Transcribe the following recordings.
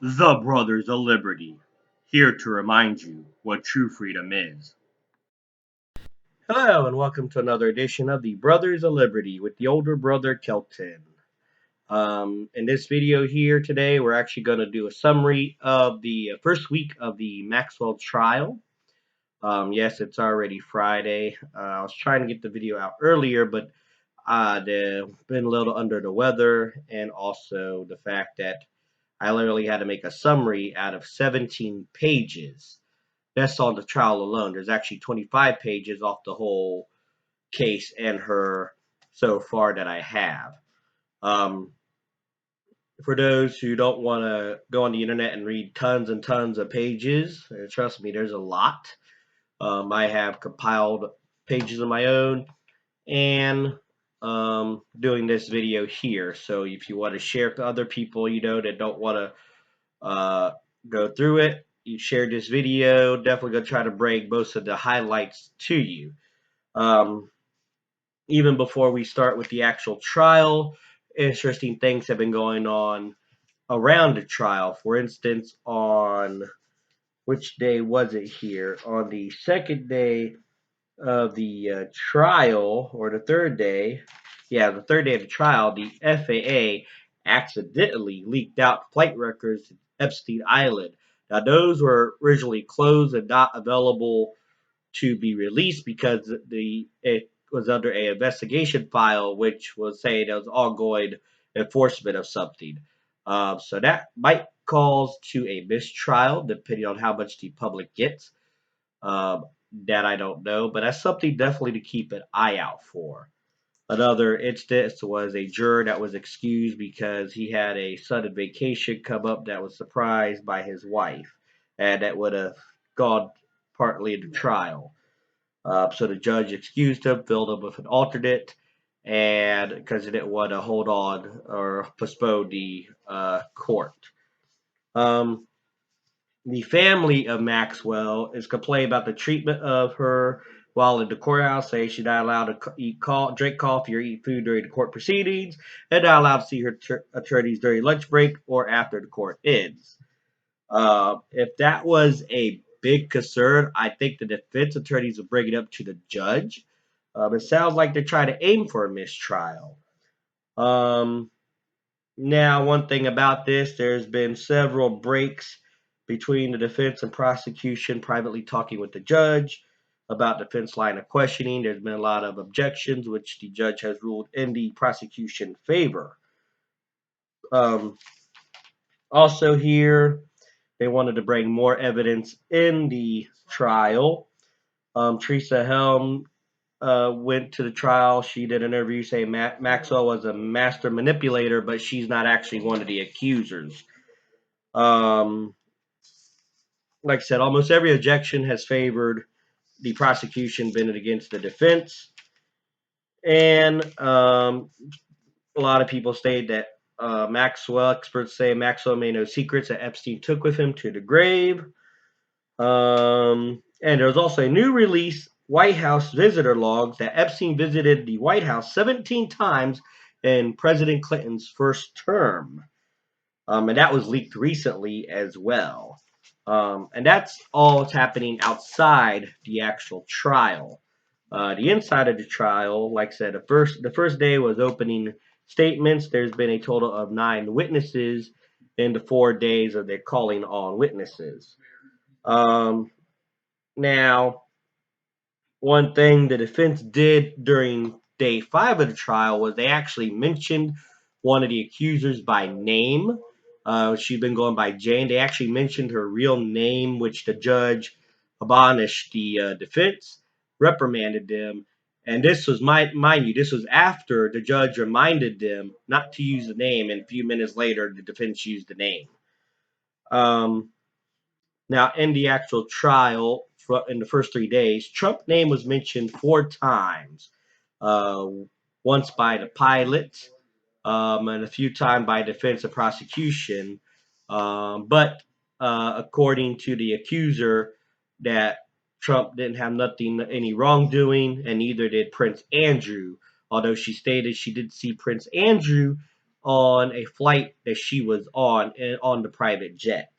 The Brothers of Liberty, here to remind you what true freedom is. Hello, and welcome to another edition of the Brothers of Liberty with the older brother Kelton. In this video here today, we're actually going to do a summary of the first week of the Maxwell trial. Yes, it's already Friday. I was trying to get the video out earlier, but they've been a little under the weather, and also the fact that I literally had to make a summary out of 17 pages. That's on the trial alone. There's actually 25 pages off the whole case and her so far that I have. Um, for those who don't want to go on the internet and read tons and tons of pages, trust me, there's a lot. I have compiled pages of my own and doing this video here. So if you want to share to other people, that don't want to go through it, you share this video. Definitely gonna try to bring most of the highlights to you. Um, Even before we start with the actual trial, interesting things have been going on around the trial. For instance, on which day was it here? On the second day of the trial, or the third day, yeah, the third day of the trial, the FAA accidentally leaked out flight records at Epstein Island. Now, those were originally closed and not available to be released because it was under an investigation file, which was saying it was ongoing enforcement of something. So that might cause to a mistrial, depending on how much the public gets. Um, that I don't know, but that's something definitely to keep an eye out for. Another instance was a juror that was excused because he had a sudden vacation come up that was surprised by his wife, and that would have gone partly into trial. So the judge excused him, filled him with an alternate, and because he didn't want to hold on or postpone the court. Um, the family of Maxwell is complaining about the treatment of her while in the courthouse, saying she's not allowed to drink coffee or eat food during the court proceedings, and not allowed to see her attorneys during lunch break or after the court ends. If that was a big concern, I think the defense attorneys will bring it up to the judge. It sounds like they're trying to aim for a mistrial. Um, Now, one thing about this, there's been several breaks between the defense and prosecution privately talking with the judge about defense line of questioning. There's been a lot of objections, which the judge has ruled in the prosecution favor. Um, Also, here, they wanted to bring more evidence in the trial. Teresa Helm went to the trial. She did an interview saying Maxwell was a master manipulator, but she's not actually one of the accusers. Um, like I said, almost every objection has favored the prosecution, been against the defense. And a lot of people state that experts say Maxwell made no secrets that Epstein took with him to the grave. And there's also a new release White House visitor logs that Epstein visited the White House 17 times in President Clinton's first term. And that was leaked recently as well. And that's all that's happening outside the actual trial. The inside of the trial, like I said, the first day was opening statements. There's been a total of 9 witnesses in the 4 days of their calling on witnesses. Now, one thing the defense did during day 5 of the trial was they actually mentioned one of the accusers by name. She'd been going by Jane. They actually mentioned her real name, which the judge abolished the defense, reprimanded them. And this was, mind you, this was after the judge reminded them not to use the name, and a few minutes later, the defense used the name. Um, Now, in the actual trial, in the first 3 days, Trump's name was mentioned 4 times. Uh, Once by the pilot, and a few times by defense and prosecution. But according to the accuser, that Trump didn't have any wrongdoing, and neither did Prince Andrew. Although she stated she did see Prince Andrew on a flight that she was on the private jet.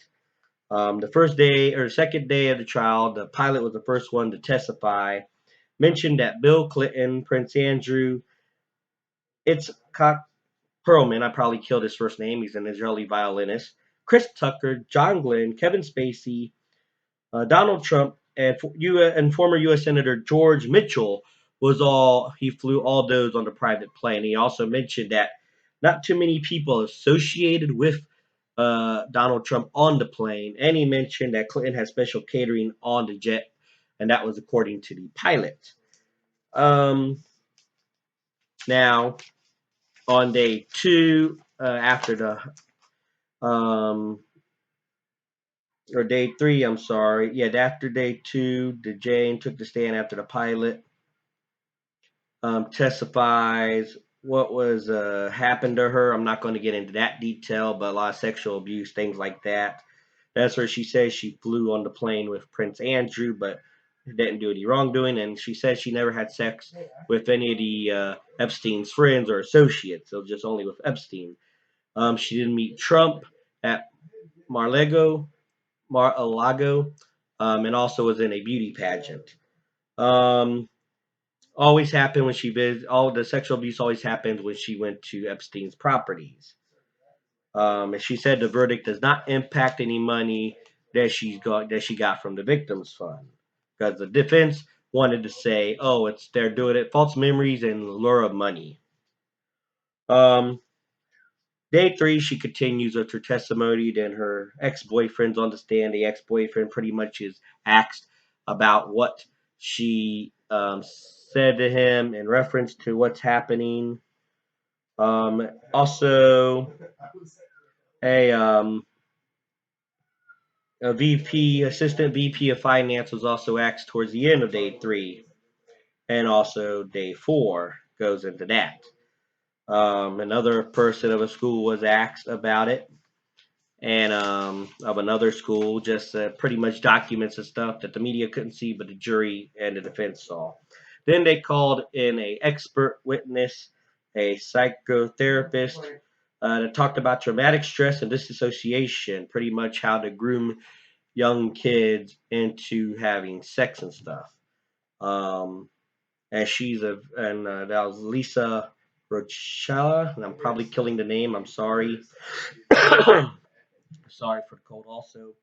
The first day or second day of the trial, the pilot was the first one to testify. Mentioned that Bill Clinton, Prince Andrew, Itzhak Perlman, I probably killed his first name. He's an Israeli violinist. Chris Tucker, John Glenn, Kevin Spacey, Donald Trump, and former U.S. Senator George Mitchell he flew all those on the private plane. He also mentioned that not too many people associated with Donald Trump on the plane, and he mentioned that Clinton had special catering on the jet, and that was according to the pilot. Now, on day two, after the or day three, I'm sorry. Yeah, after day two, the Jane took the stand after the pilot testifies what was happened to her. I'm not going to get into that detail, but a lot of sexual abuse, things like that. That's where she says she flew on the plane with Prince Andrew, but didn't do any wrongdoing, and she says she never had sex with any of the Epstein's friends or associates, so just only with Epstein. She didn't meet Trump at Mar-a-Lago, and also was in a beauty pageant. Um, always happened when she visited. All the sexual abuse always happened when she went to Epstein's properties. And she said the verdict does not impact any money that she got from the victims fund, because the defense wanted to say, oh, they're doing it false memories and lure of money. Um, Day three, she continues with her testimony. Then her ex-boyfriend's on the stand. The ex-boyfriend pretty much is asked about what she said to him in reference to what's happening. Also, a um, a VP, assistant VP of finance, was also asked towards the end of day three, and also day four goes into that. Another person of a school was asked about it, and of another school, just pretty much documents and stuff that the media couldn't see, but the jury and the defense saw. Then they called in a expert witness, a psychotherapist, that talked about traumatic stress and disassociation, pretty much how to groom young kids into having sex and stuff. Um, and that was Lisa Rochella, and I'm probably killing the name. I'm sorry. Sorry for the cold. Also,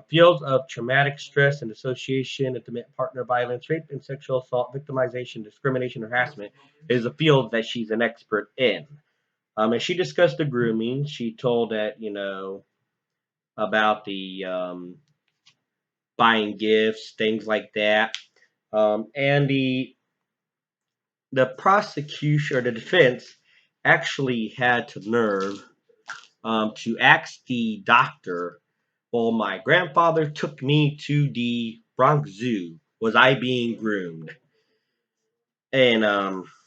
fields of traumatic stress and dissociation, intimate partner violence, rape and sexual assault, victimization, discrimination, harassment is a field that she's an expert in. And she discussed the grooming. She told that about the buying gifts, things like that. And the prosecution or the defense actually had to nerve to ask the doctor, well, my grandfather took me to the Bronx Zoo. Was I being groomed? And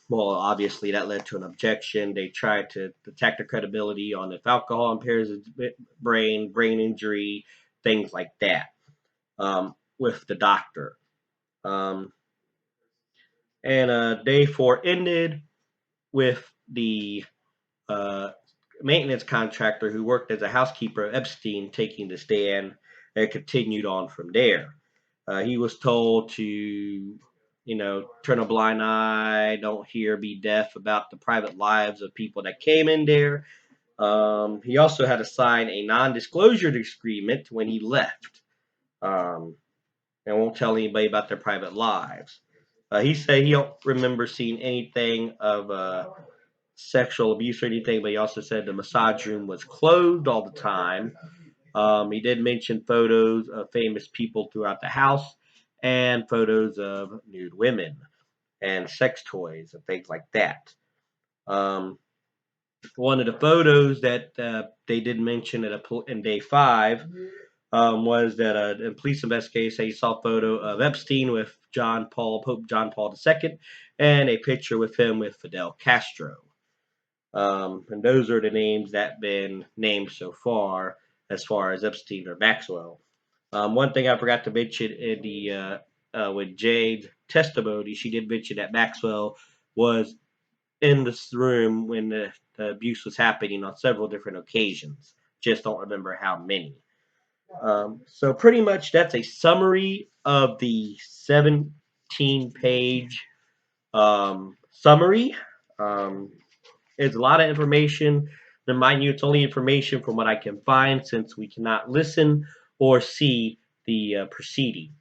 well, obviously that led to an objection. They tried to attack the credibility on if alcohol impairs the brain injury, things like that, with the doctor. Um, and day four ended with the uh, maintenance contractor who worked as a housekeeper of Epstein taking the stand, and continued on from there. He was told to, turn a blind eye, don't hear, be deaf about the private lives of people that came in there. He also had to sign a non-disclosure agreement when he left, um, and won't tell anybody about their private lives. He said he don't remember seeing anything of sexual abuse or anything, but he also said the massage room was closed all the time. He did mention photos of famous people throughout the house and photos of nude women and sex toys and things like that. Um, One of the photos that they did mention in day five was that a police investigator say he saw a photo of Epstein with Pope John Paul II, and a picture with him with Fidel Castro. And those are the names that have been named so far as Epstein or Maxwell. One thing I forgot to mention in the with Jade's testimony, she did mention that Maxwell was in this room when the the abuse was happening on several different occasions. Just don't remember how many. So pretty much that's a summary of the 17-page summary. Um, it's a lot of information. Remind you, it's only information from what I can find since we cannot listen or see the proceedings.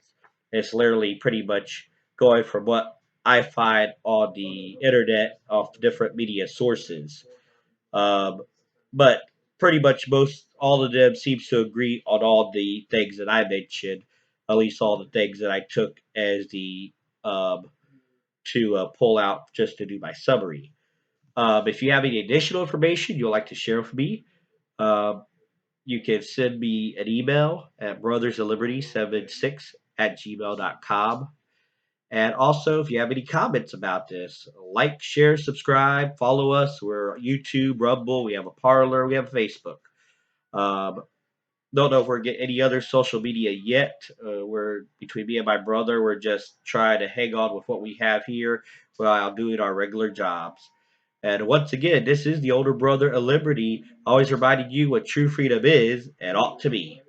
It's literally pretty much going from what I find on the internet off different media sources. Um, but pretty much most all of them seems to agree on all the things that I mentioned, at least all the things that I took as the um, to pull out just to do my summary. If you have any additional information you'd like to share with me, uh, you can send me an email at brothersofliberty76 at gmail.com. And also, if you have any comments about this, like, share, subscribe, follow us. We're on YouTube, Rumble, we have a Parlor, we have Facebook. Um, don't know if we're getting any other social media yet. We're between me and my brother. We're just trying to hang on with what we have here while doing our regular jobs. And once again, this is the older brother of liberty, always reminding you what true freedom is and ought to be.